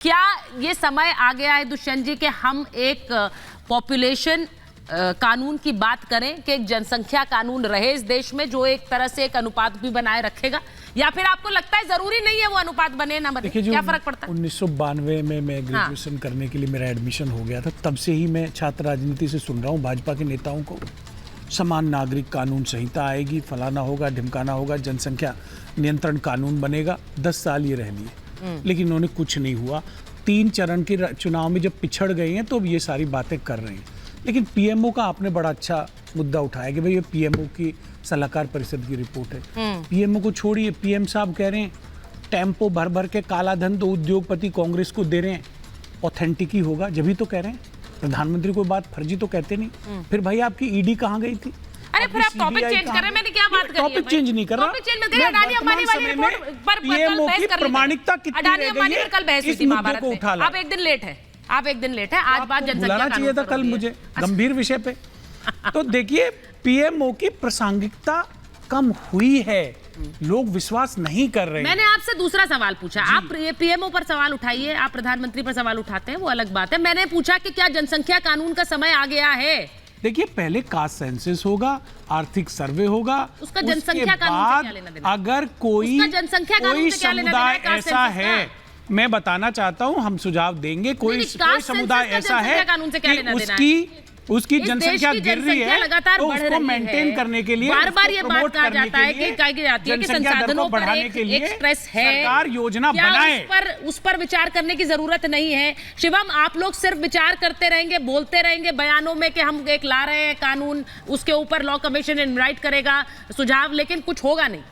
क्या ये समय आ गया है दुष्यंत जी कि हम एक पॉपुलेशन कानून की बात करें कि एक जनसंख्या कानून रहे इस देश में जो एक तरह से एक अनुपात भी बनाए रखेगा, या फिर आपको लगता है जरूरी नहीं है वो अनुपात बने ना बने, क्या फर्क पड़ता है? 1992 में मैं ग्रेजुएशन करने के लिए मेरा एडमिशन हो गया था, तब से ही मैं छात्र राजनीति से सुन रहा हूँ भाजपा के नेताओं को समान नागरिक कानून संहिता आएगी, फलाना होगा, ढिमकाना होगा, जनसंख्या नियंत्रण कानून बनेगा। 10 साल ये रह लिए, लेकिन उन्होंने कुछ नहीं हुआ। 3 चरण के चुनाव में जब पिछड़ गए हैं तो अब ये सारी बातें कर रहे हैं। लेकिन पीएमओ का आपने बड़ा अच्छा मुद्दा उठाया कि भाई ये पीएमओ की सलाहकार परिषद की रिपोर्ट है। पीएमओ को छोड़िए, पीएम साहब कह रहे हैं टेम्पो भर भर के काला धन तो उद्योगपति कांग्रेस को दे रहे हैं, ऑथेंटिक ही होगा जब ही तो कह रहे हैं। प्रधानमंत्री कोई बात फर्जी तो कहते नहीं। फिर भाई आपकी ईडी कहाँ गई थी? अरे फिर आप टॉपिक चेंज कर रहे हैं, मैंने क्या बात करी है? टॉपिक चेंज नहीं कर रहा। अडानी अंबानी वाली रिपोर्ट पर पीएमओ की प्रमाणिकता कितनी अडानी अंबानी पर कल बहस हुई थी महाभारत में। उठा आप एक दिन लेट है, आप एक दिन लेट है। आज बात जनसंख्या बुलाना चाहिए था कल मुझे गंभीर विषय पे। तो देखिए पीएमओ की प्रासंगिकता कम हुई है, लोग विश्वास नहीं कर रहे हैं। मैंने आपसे दूसरा सवाल पूछा, आप ये पीएमओ पर सवाल उठाइए, आप प्रधानमंत्री पर सवाल उठाते हैं, वो अलग बात है। मैंने पूछा कि क्या जनसंख्या कानून का समय आ गया है? देखिए पहले कास्ट सेंसस होगा, आर्थिक सर्वे होगा, उसका जनसंख्या कानून से क्या लेना देना? अगर कोई समुदाय ऐसा है, मैं बताना चाहता हूं, हम सुझाव देंगे, कोई समुदाय ऐसा है कि उसकी जनसंख्या गिर रही है तो उसको मेंटेन करने के लिए, बार-बार ये बात कहा जाता है कि संसाधनों पर एक स्ट्रेस है, सरकार योजना बनाए, उस पर विचार करने की जरूरत नहीं है। शिवम, आप लोग सिर्फ विचार करते रहेंगे, बोलते रहेंगे बयानों में कि हम एक ला रहे हैं कानून, उसके ऊपर लॉ कमीशन इनवाइट करेगा सुझाव, लेकिन कुछ होगा नहीं।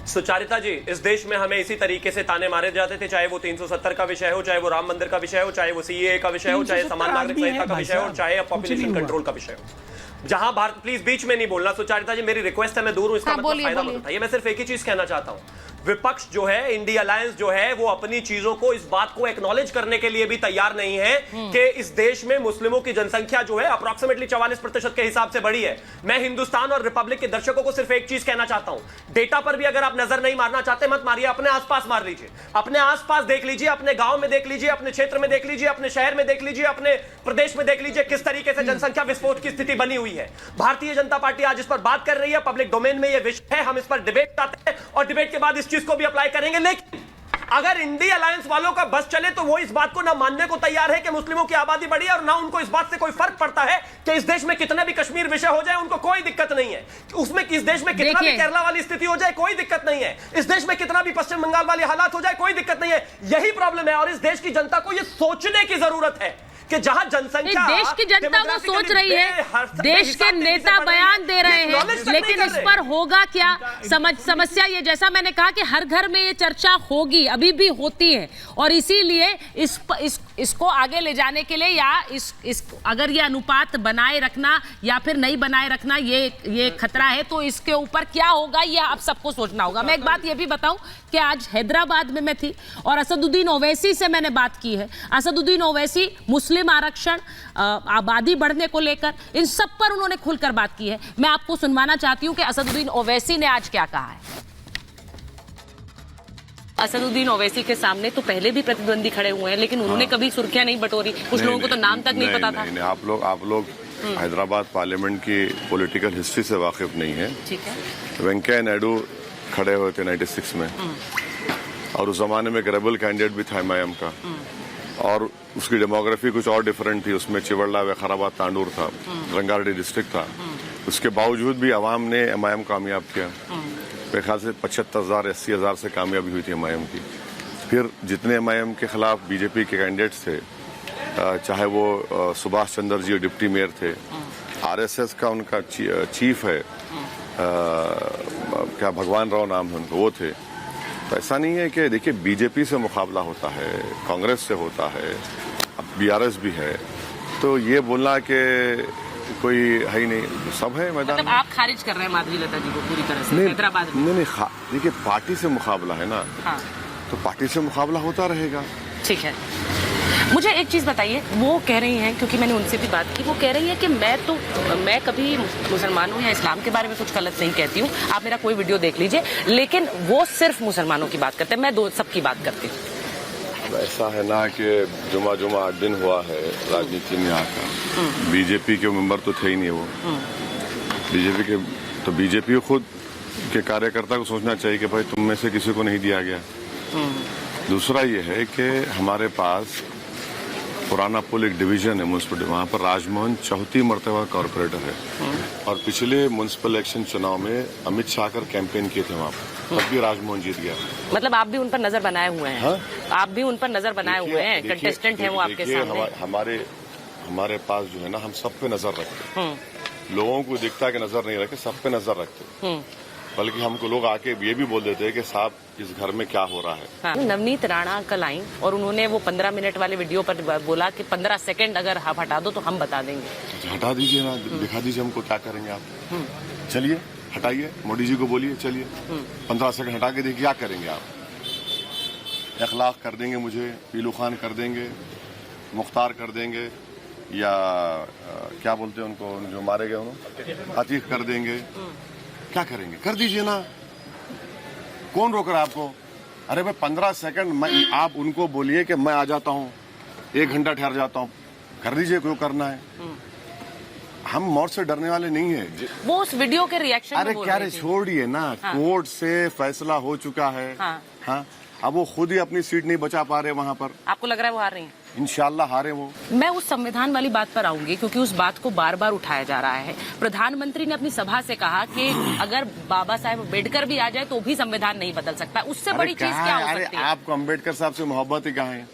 सुचारिता जी, इस देश में हमें इसी तरीके से ताने मारे जाते थे, चाहे वो 370 का विषय हो, चाहे वो राम मंदिर का विषय हो, चाहे वो सीएए का विषय हो, चाहे समान नागरिक संहिता का विषय हो, चाहे पॉपुलेशन कंट्रोल का विषय हो। जहां भारत, प्लीज बीच में नहीं बोलना सुचारिता जी, मेरी रिक्वेस्ट है, मैं दूर हूं, इसका मतलब फायदा मत उठाइए। मैं सिर्फ एक ही चीज कहना चाहता हूं, विपक्ष जो है, इंडिया अलायंस जो है, वो अपनी चीजों को, इस बात को एक्नॉलेज करने के लिए भी तैयार नहीं है कि इस देश में मुस्लिमों की जनसंख्या जो है अप्रोक्सीमेटली 44% के हिसाब से बढ़ी है। मैं हिंदुस्तान और रिपब्लिक के दर्शकों को सिर्फ एक चीज कहना चाहता हूं, डेटा पर भी अगर आप नजर नहीं मारना चाहते मत मारिए, अपने आसपास मार लीजिए, अपने आसपास देख लीजिए, अपने गांव में देख लीजिए, अपने क्षेत्र में देख लीजिए, अपने शहर में देख लीजिए, अपने प्रदेश में देख लीजिए, किस तरीके से जनसंख्या विस्फोट की स्थिति बनी हुई है। भारतीय जनता पार्टी आज इस पर बात कर रही है, पब्लिक डोमेन में यह विषय है, हम इस पर डिबेट करते हैं और डिबेट के बाद इस चीज को भी अप्लाई करेंगे। लेकिन अगर इंडिया अलायंस वालों का बस चले तो वो इस बात को ना मानने को तैयार है कि मुस्लिमों की आबादी बढ़ी है, और ना उनको इस बात से कोई फर्क पड़ता है कि इस देश में कितना भी कश्मीर विषय हो जाए, उनको कोई दिक्कत नहीं है। उसमें इस देश में कितना भी केरला वाली स्थिति हो जाए, कोई दिक्कत नहीं है। इस देश में कितना भी पश्चिम बंगाल वाली हालात हो जाए, कोई दिक्कत नहीं है। यही प्रॉब्लम है, और इस देश की जनता को यह सोचने की जरूरत है कि जहां जनसंख्या, देश की जनता वो सोच रही है, देश के नेता बयान दे रहे हैं, लेकिन इस पर होगा क्या? समस्या ये, जैसा मैंने कहा कि हर घर में ये चर्चा होगी, अभी भी होती है, और इसीलिए इसको आगे ले जाने के लिए, या अगर ये अनुपात बनाए रखना या फिर नहीं बनाए रखना ये खतरा है, तो इसके ऊपर क्या होगा ये आप सबको सोचना होगा। मैं एक बात ये भी बताऊं कि आज हैदराबाद में मैं थी और असदुद्दीन ओवैसी से मैंने बात की है। असदुद्दीन ओवैसी मुस्लिम आरक्षण, आबादी बढ़ने को लेकर, इन सब पर उन्होंने खुलकर बात की है। मैं आपको सुनवाना चाहती हूं कि असदुद्दीन ओवैसी ने आज क्या कहा है। असदुद्दीन ओवैसी के सामने तो पहले भी प्रतिद्वंदी खड़े हुए हैं, लेकिन उन्होंने कभी सुर्खियां नहीं बटोरी, कुछ लोगों को तो नाम तक नहीं पता था। नहीं, आप लोग हैदराबाद पार्लियामेंट की पॉलिटिकल हिस्ट्री से वाकिफ नहीं है। ठीक है। वेंकैया नायडू खड़े हुए थे 96 में, और उस जमाने में एक रेबल कैंडिडेट भी था एमआईएम का, और उसकी डेमोग्राफी कुछ और डिफरेंट थी, उसमें चिवड़ला, वखाराबाद, तांडूर था, रंगारेड्डी डिस्ट्रिक्ट था। उसके बावजूद भी अवाम ने एमआईएम कामयाब किया। मेरे ख्याल से 75,000 80,000 से कामयाबी हुई थी एमआईएम की। फिर जितने एमआईएम के खिलाफ बीजेपी के कैंडिडेट्स थे, चाहे वो सुभाष चंद्र जी डिप्टी मेयर थे, आरएसएस का उनका चीफ है, क्या भगवान राव नाम है उनको, वो थे। तो ऐसा नहीं है कि देखिए बीजेपी से मुकाबला होता है, कांग्रेस से होता है, अब बीआरएस भी है, तो ये बोलना कि कोई है ही नहीं, सब है मैदान। मतलब आप खारिज कर रहे हैं माधवी लता जी को पूरी तरह से हैदराबाद में? नहीं, देखिए पार्टी से मुकाबला है ना। हाँ। तो पार्टी से मुकाबला होता रहेगा। ठीक है। मुझे एक चीज़ बताइए, वो कह रही हैं, क्योंकि मैंने उनसे भी बात की, वो कह रही है कि मैं कभी मुसलमानों या इस्लाम के बारे में कुछ गलत नहीं कहती हूँ, आप मेरा कोई वीडियो देख लीजिए, लेकिन वो सिर्फ मुसलमानों की बात करते हैं, मैं सबकी बात करती हूँ। ऐसा है ना कि जुमा 8 दिन हुआ है राजनीति में आकर, बीजेपी के मेंबर तो थे ही नहीं वो, बीजेपी के तो बीजेपी खुद के कार्यकर्ता को सोचना चाहिए कि भाई तुम में से किसी को नहीं दिया गया। दूसरा ये है कि हमारे पास पुराना पुल एक डिवीजन है म्यूनसिपल, वहाँ पर राजमोहन 4थी मरतबा कॉर्पोरेटर है और पिछले म्यूनसिपल इलेक्शन चुनाव में अमित शाह कर कैंपेन किए थे वहाँ पर, तब भी राजमोहन जीत गया। मतलब आप भी उन पर नजर बनाए हुए हैं? हाँ? आप भी उन पर नजर बनाए हुए हैं, कंटेस्टेंट हैं वो आपके सामने। हमारे पास जो है ना, हम सब पे नजर रखते हैं, लोगों को दिखता है कि नजर नहीं रखते, सब पे नजर रखते हैं, बल्कि हमको लोग आके ये भी बोल देते हैं कि साहब इस घर में क्या हो रहा है। हाँ। नवनीत राणा कल आई और उन्होंने वो 15 मिनट वाले वीडियो पर बोला कि 15 सेकंड अगर आप हटा दो तो हम बता देंगे। हटा दीजिए ना, दिखा दीजिए हमको क्या करेंगे आप। चलिए हटाइए, मोदी जी को बोलिए चलिए 15 सेकंड हटा के देखिए क्या करेंगे आप। इखलाक कर देंगे मुझे, पीलू खान कर देंगे, मुख्तार कर देंगे, या क्या बोलते हैं उनको जो मारे गए उन्होंने, अतीक कर देंगे, क्या करेंगे? कर दीजिए ना, कौन रोक रहा है आपको? अरे भाई 15 सेकंड आप उनको बोलिए कि मैं आ जाता हूँ, 1 घंटा ठहर जाता हूँ, कर दीजिए, क्यों करना है? हम मौत से डरने वाले नहीं है। वो उस वीडियो के रिएक्शन अरे क्या रे, छोड़िए ना। हाँ। कोर्ट से फैसला हो चुका है। हाँ। अब वो खुद ही अपनी सीट नहीं बचा पा रहे वहाँ पर। आपको लग रहा है वो हार रही हैं? इंशाल्लाह हारे वो। मैं उस संविधान वाली बात पर आऊंगी, क्योंकि उस बात को बार बार उठाया जा रहा है। प्रधानमंत्री ने अपनी सभा से कहा कि अगर बाबा साहेब अम्बेडकर भी आ जाए तो भी संविधान नहीं बदल सकता। उससे बड़ी चीज क्या हो सकती है? आपको अम्बेडकर साहब से मोहब्बत ही कहाँ है?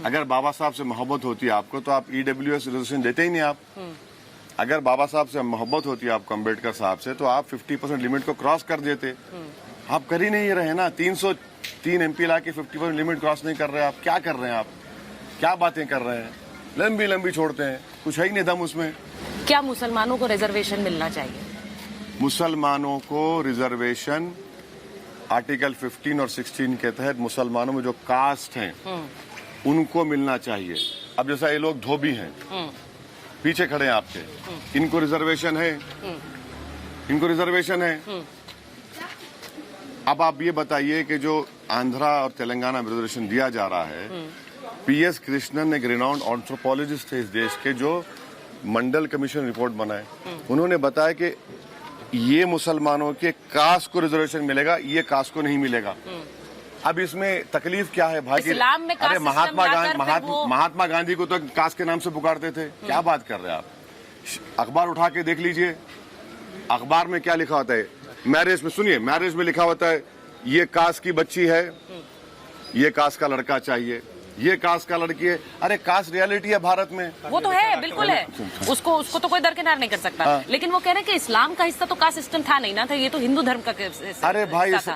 अगर बाबा साहब से मोहब्बत होती है आपको तो आप EWS रिजर्वेशन देते ही नहीं आप। अगर बाबा साहब से मोहब्बत होती है आपको अम्बेडकर साहब से तो आप 50% लिमिट को क्रॉस कर देते। आप कर ही नहीं रहे ना। 303 MP ला के 50% लिमिट क्रॉस नहीं कर रहे। आप क्या कर रहे हैं? आप क्या बातें कर रहे हैं? लंबी लंबी छोड़ते हैं, कुछ है ही नहीं दम उसमें। क्या मुसलमानों को रिजर्वेशन मिलना चाहिए? मुसलमानों को रिजर्वेशन आर्टिकल 15 और 16 के तहत मुसलमानों में जो कास्ट हैं उनको मिलना चाहिए। अब जैसा ये लोग धोबी हैं, पीछे खड़े हैं आपके, इनको रिजर्वेशन है, इनको रिजर्वेशन है। अब आप ये बताइए कि जो आंध्रा और तेलंगाना में रिजर्वेशन दिया जा रहा है, PS कृष्णन एक रिनाउंड एंथ्रोपोलॉजिस्ट थे इस देश के, जो मंडल कमीशन रिपोर्ट बनाए, उन्होंने बताया कि ये मुसलमानों के कास्ट को रिजर्वेशन मिलेगा, ये कास्ट को नहीं मिलेगा। अब इसमें तकलीफ क्या है भाई? इस्लाम में अरे महात्मा गांधी को तो कास्ट के नाम से पुकारते थे। क्या बात कर रहे हैं आप? अखबार उठा के देख लीजिए, अखबार में क्या लिखा होता है? मैरिज में, सुनिए, मैरिज में लिखा होता है ये कास्ट की बच्ची है, ये कास्ट का लड़का चाहिए, ये कास्ट का लड़की है। अरे कास्ट रियलिटी है भारत में, वो तो है, बिल्कुल है, उसको तो कोई दरकिनार नहीं कर सकता। हाँ। लेकिन वो कह रहे हैं कि इस्लाम का हिस्सा तो कास्ट सिस्टम था नहीं ना, था ये तो हिंदू धर्म का अरे भाई था।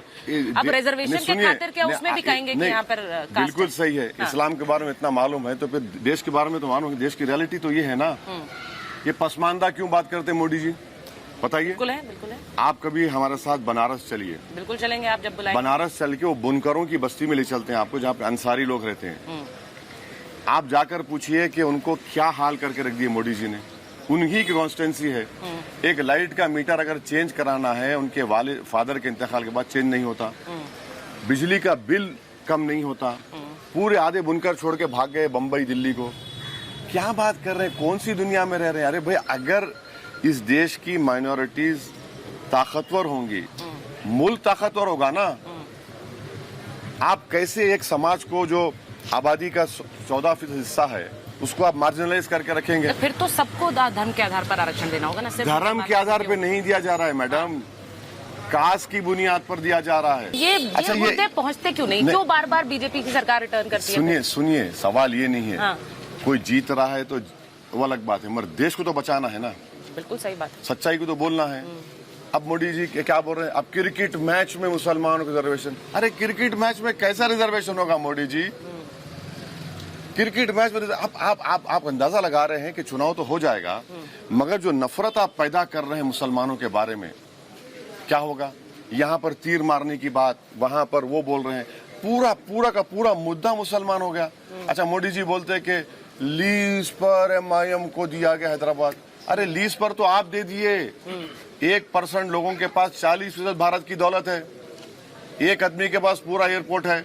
अब रिजर्वेशन के खातिर क्या उसमें भी कहेंगे कि यहाँ पर बिल्कुल सही है। इस्लाम के बारे में इतना मालूम है तो फिर देश के बारे में तो मालूम है। देश की रियलिटी तो ये है ना। ये पसमानदा क्यों बात करते हैं मोदी जी, बताइए? बिल्कुल है, बिल्कुल है। आप कभी हमारे साथ बनारस चलिए। बिल्कुल चलेंगे, आप जब बुलाएं। बनारस चल के वो बुनकरों की बस्ती में ले चलते हैं आपको, जहाँ पे अंसारी लोग रहते हैं। आप जाकर पूछिए कि उनको क्या हाल करके रख दिए मोदी जी ने। उन्हीं की कॉन्स्टिट्यूंसी है। एक लाइट का मीटर अगर चेंज कराना है, उनके फादर के इंतकाल के बाद चेंज नहीं होता। बिजली का बिल कम नहीं होता। पूरे आधे बुनकर छोड़ के भाग गए बम्बई दिल्ली को। क्या बात कर रहे हैं? कौन सी दुनिया में रह रहे हैं? अरे भाई, अगर इस देश की माइनॉरिटीज ताकतवर होंगी, मुल्क ताकतवर होगा ना। आप कैसे एक समाज को जो आबादी का 14% हिस्सा है उसको आप मार्जिनलाइज करके रखेंगे? तो फिर तो सबको धर्म के आधार पर आरक्षण देना होगा ना। सिर्फ धर्म के आधार पर नहीं दिया जा रहा है मैडम, कास्ट की बुनियाद पर दिया जा रहा है। ये मुद्दे पहुंचते क्यों नहीं? क्यों बार बार बीजेपी की सरकार रिटर्न करती है? सुनिए, सवाल ये नहीं है। हाँ। कोई जीत रहा है तो वो अलग बात है, मगर देश को तो बचाना है ना। बिल्कुल सही बात, सच्चाई को तो बोलना है। अब मोदी जी क्या बोल रहे हैं? अब क्रिकेट मैच में मुसलमानों को रिजर्वेशन। अरे क्रिकेट मैच में कैसा रिजर्वेशन होगा मोदी जी? क्रिकेट मैच में आप अंदाजा लगा रहे हैं कि चुनाव तो हो जाएगा, मगर जो नफरत आप पैदा कर रहे हैं मुसलमानों के बारे में, क्या होगा? यहाँ पर तीर मारने की बात, वहां पर वो बोल रहे हैं। पूरा का पूरा मुद्दा मुसलमान हो गया। अच्छा, मोदी जी बोलते हैं कि लीज पर MIM को दिया गया हैदराबाद। अरे लीज पर तो आप दे दिए। 1% लोगों के पास 40% भारत की दौलत है। एक आदमी के पास पूरा एयरपोर्ट है,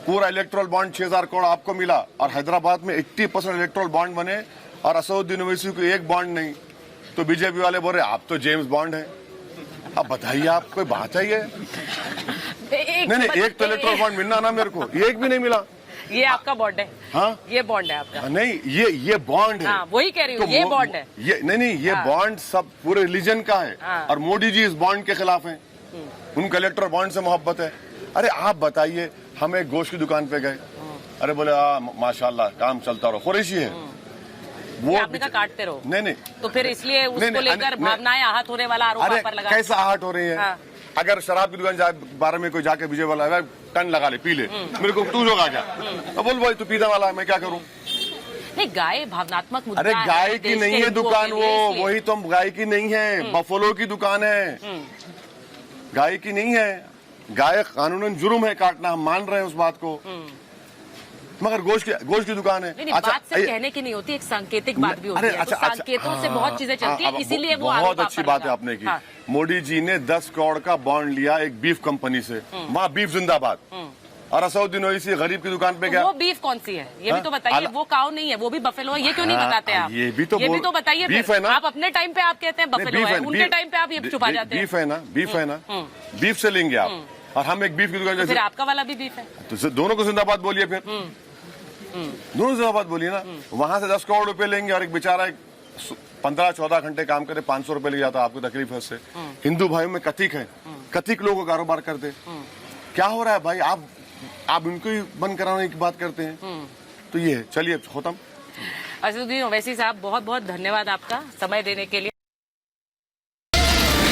पूरा इलेक्ट्रल बॉन्ड 6000 करोड़ आपको मिला, और हैदराबाद में 80% इलेक्ट्रल बॉन्ड बने और असदुद्दीन ओवैसी को एक बॉन्ड नहीं। तो बीजेपी वाले बोल रहे आप तो जेम्स बॉन्ड है। अब बताइए, आप कोई बात है ये? नहीं, एक तो इलेक्ट्रल बॉन्ड मिलना ना मेरे को, एक भी नहीं मिला। ये आपका बॉन्ड है? हाँ, ये बॉन्ड है आपका? नहीं, ये बॉन्ड है। हाँ, वही कह रही हूँ, ये बॉन्ड है। ये नहीं, ये बॉन्ड सब पूरे रिलीजन का है। और मोदी जी इस बॉन्ड के खिलाफ हैं। उनका इलेक्ट्रल बॉन्ड से मोहब्बत है। अरे आप बताइए, हम एक गोश्त की दुकान पे गए, अरे बोले माशाल्लाह काम चलता रहो, कुरैशी है वो। आपने कहा काटते रहो। नहीं, तो फिर इसलिए उसको लेकर भावनाएं आहत होने वाला आरोप आप पर लगा। कैसा आहत हो रही है? अगर शराब की दुकान बारे में कोई जाके विजय वाला टन लगा ले, पी ले, मेरे को तू जोगा क्या? अब बोल भाई तू पीने वाला है, मैं क्या करूं? नहीं, गाय भावनात्मक मुद्दा अरे है, गाय की देश नहीं के है हिंदुओं दुकान के लिए, वो, इसलिए। वही तो गाय की नहीं है, बफलो की दुकान है। गाय की नहीं है। गाय कानूनन जुर्म है काटना, हम मान रहे हैं उस बात को, मगर गोश्त की दुकान है। नहीं, बात सिर्फ कहने की नहीं होती, एक सांकेतिक बात भी होती है। तो सांकेतों से बहुत चीजें चलती है, इसीलिए वो बहुत अच्छी बात है आपने की। मोदी जी ने 10 करोड़ का बॉन्ड लिया एक बीफ कंपनी से, वहाँ बीफ जिंदाबाद, और असदुद्दीन ओवैसी गरीब की दुकान पे गया। वो बीफ कौन सी है ये भी तो बताइए? वो काऊ नहीं है, वो भी बफेलो है, ये क्यों नहीं बताते आप? ये भी तो बताइए। बीफ है ना। आप अपने टाइम पे आप कहते हैं बफेलो है, उनके टाइम पे आप ये छुपा जाते हैं। बीफ है ना, बीफ है ना, बीफ से लेंगे आप, और हम एक बीफ की दुकान। फिर आपका वाला भी बीफ है, तो दोनों को जिंदाबाद बोलिए, फिर दोनों जिंदाबाद बोलिए ना। वहां से 10 करोड़ रुपए लेंगे, और एक बेचारा 15-14 घंटे काम करे 500 रुपए ले जाता, आपको तकलीफ है उससे? हिंदू भाइयों में कथिक है, कथिक लोगों को कारोबार करते। क्या हो रहा है भाई? आप इनको ही बंद कराने की बात करते हैं। तो ये चलिए खत्म। असदुद्दीन ओवैसी साहब, बहुत बहुत धन्यवाद आपका समय देने के लिए।